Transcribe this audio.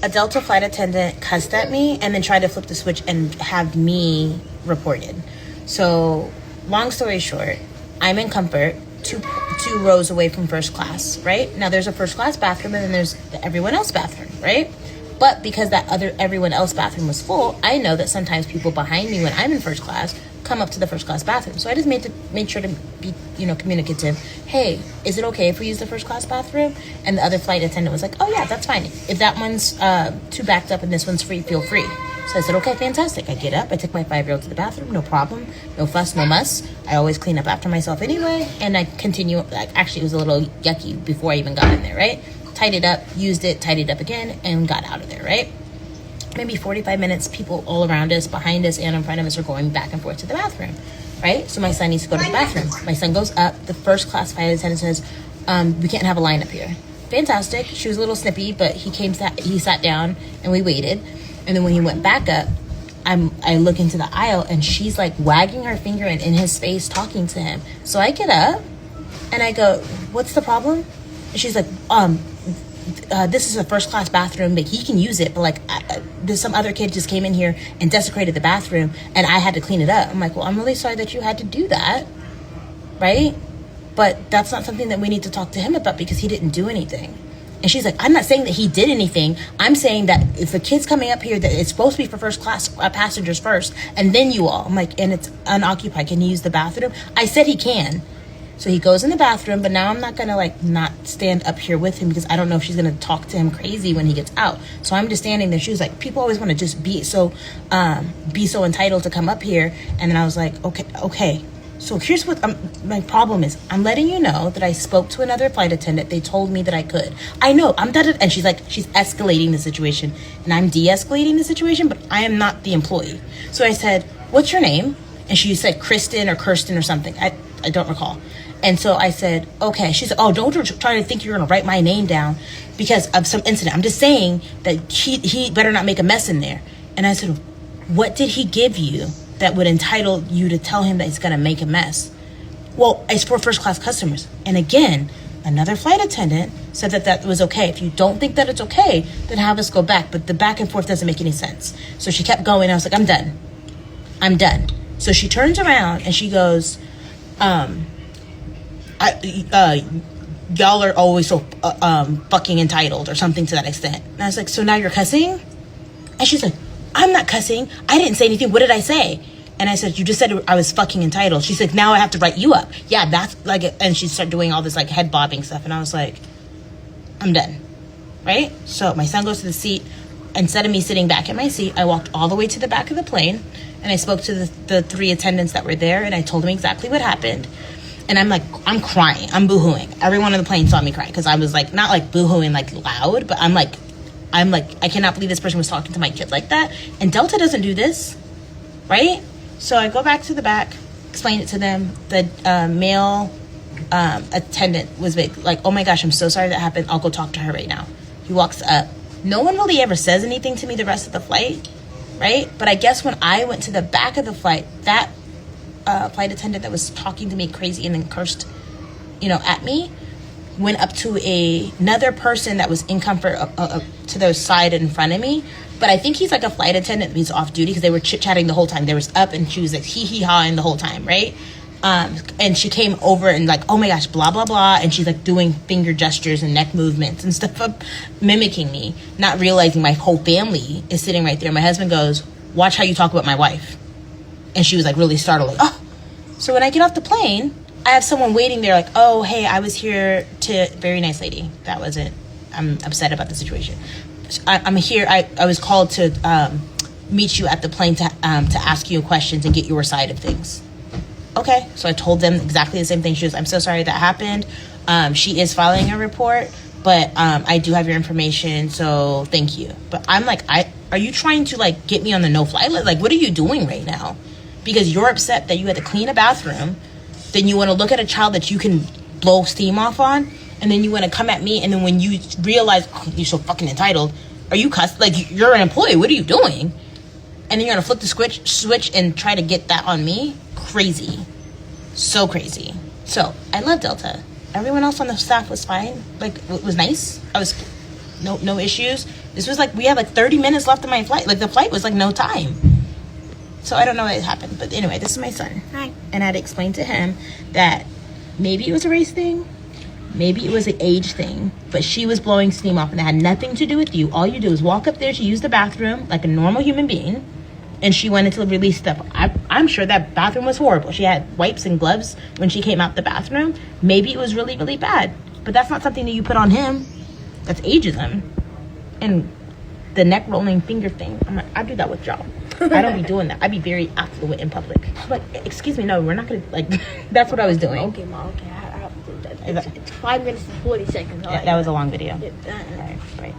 a Delta flight attendant cussed at me and then tried to flip the switch and have me reported. So, long story short, I'm in comfort, two rows away from first class, right? Now, there's a first class bathroom and then there's the everyone else bathroom, right? But because that other everyone else bathroom was full, I know that sometimes people behind me when I'm in first class come up to the first class bathroom. So I just made sure to be, communicative. Hey, is it okay if we use the first class bathroom? And the other flight attendant was like, oh yeah, that's fine. If that one's too backed up and this one's free, feel free. So I said, okay, fantastic. I get up, I take my 5-year-old to the bathroom, no problem, no fuss, no muss. I always clean up after myself anyway, and I continue. Actually, it was a little yucky before I even got in there, right? Tied it up, used it, tied it up again, and got out of there, right? Maybe 45 minutes, people all around us, behind us, and in front of us are going back and forth to the bathroom, right? So my son needs to go to the bathroom. My son goes up. The first class flight attendant says, we can't have a line up here. Fantastic. She was a little snippy, but he sat down, and we waited. And then when he went back up, I look into the aisle, and she's like wagging her finger and in his face talking to him. So I get up, and I go, what's the problem? And she's like, this is a first class bathroom, but he can use it, but like there's some other kid just came in here and desecrated the bathroom and I had to clean it up. I'm like, well, I'm really sorry that you had to do that, right? But that's not something that we need to talk to him about because he didn't do anything. And she's like, I'm not saying that he did anything. I'm saying that if a kid's coming up here, that it's supposed to be for first class passengers first and then you all. I'm like, and it's unoccupied, can he use the bathroom? I said he can. So he goes in the bathroom, but now I'm not going to not stand up here with him because I don't know if she's going to talk to him crazy when he gets out. So I'm just standing there. She was like, people always want to just be so entitled to come up here. And then I was like, okay. So here's what my problem is. I'm letting you know that I spoke to another flight attendant. They told me that I could. I know, and she's like, she's escalating the situation. And I'm de-escalating the situation, but I am not the employee. So I said, what's your name? And she said Kristen or Kirsten or something. I don't recall. And so I said, okay. She said, oh, don't try to think you're going to write my name down because of some incident. I'm just saying that he better not make a mess in there. And I said, what did he give you that would entitle you to tell him that he's going to make a mess? Well, it's for first class customers. And again, another flight attendant said that was okay. If you don't think that it's okay, then have us go back. But the back and forth doesn't make any sense. So she kept going. I was like, I'm done. So she turns around and she goes, y'all are always so fucking entitled or something to that extent. And I was like, so now you're cussing? And she's like, I'm not cussing. I didn't say anything. What did I say? And I said, you just said I was fucking entitled. She's like, now I have to write you up. Yeah, that's like it. And she started doing all this like head bobbing stuff. And I was like, I'm done. Right? So my son goes to the seat. Instead of me sitting back in my seat, I walked all the way to the back of the plane. And I spoke to the 3 attendants that were there. And I told them exactly what happened. And I'm like, I'm crying. I'm boohooing. Everyone on the plane saw me cry because I was like, not like boohooing like loud, but I'm like, I cannot believe this person was talking to my kid like that. And Delta doesn't do this, right? So I go back to the back, explain it to them. The male attendant was like, oh my gosh, I'm so sorry that happened. I'll go talk to her right now. He walks up. No one really ever says anything to me the rest of the flight, right? But I guess when I went to the back of the flight, that flight attendant that was talking to me crazy and then cursed, at me, went up to another person that was in comfort to their side in front of me. But I think he's like a flight attendant. He's off duty because they were chit-chatting the whole time. They was up and she was like hee-hee-hawing the whole time, right? And she came over and like, oh my gosh, blah, blah, blah. And she's like doing finger gestures and neck movements and stuff, mimicking me, not realizing my whole family is sitting right there. My husband goes, watch how you talk about my wife. And she was like really startled, like, oh. So when I get off the plane, I have someone waiting there like, oh, hey, I was here to, very nice lady. That wasn't, I'm upset about the situation. I'm here, I was called to meet you at the plane to ask you questions and get your side of things. Okay, so I told them exactly the same thing. She was, I'm so sorry that happened. She is filing a report, but I do have your information, so thank you. But I'm like, are you trying to like get me on the no-fly list? Like, what are you doing right now? Because you're upset that you had to clean a bathroom, then you want to look at a child that you can blow steam off on, and then you want to come at me, and then when you realize, oh, you're so fucking entitled, are you cussed? Like, you're an employee, what are you doing? And then you're going to flip the switch and try to get that on me? Crazy. So crazy. So, I love Delta. Everyone else on the staff was fine. Like, it was nice. no issues. This was like, we had like 30 minutes left of my flight. Like the flight was like no time. So I don't know what happened. But anyway, this is my son. Hi. And I had to explain to him that maybe it was a race thing. Maybe it was an age thing. But she was blowing steam off and it had nothing to do with you. All you do is walk up there to use the bathroom like a normal human being. And she wanted to release stuff. I'm sure that bathroom was horrible. She had wipes and gloves when she came out the bathroom. Maybe it was really, really bad. But that's not something that you put on him. That's ageism. And the neck rolling finger thing. I do that with y'all. I don't be doing that. I be very affluent in public. Like, excuse me, no, we're not gonna, like, that's what I was doing. Okay, Mom, okay. I have to do that. It's 5 minutes and 40 seconds. Yeah, that was a long video. Yeah, All right, right.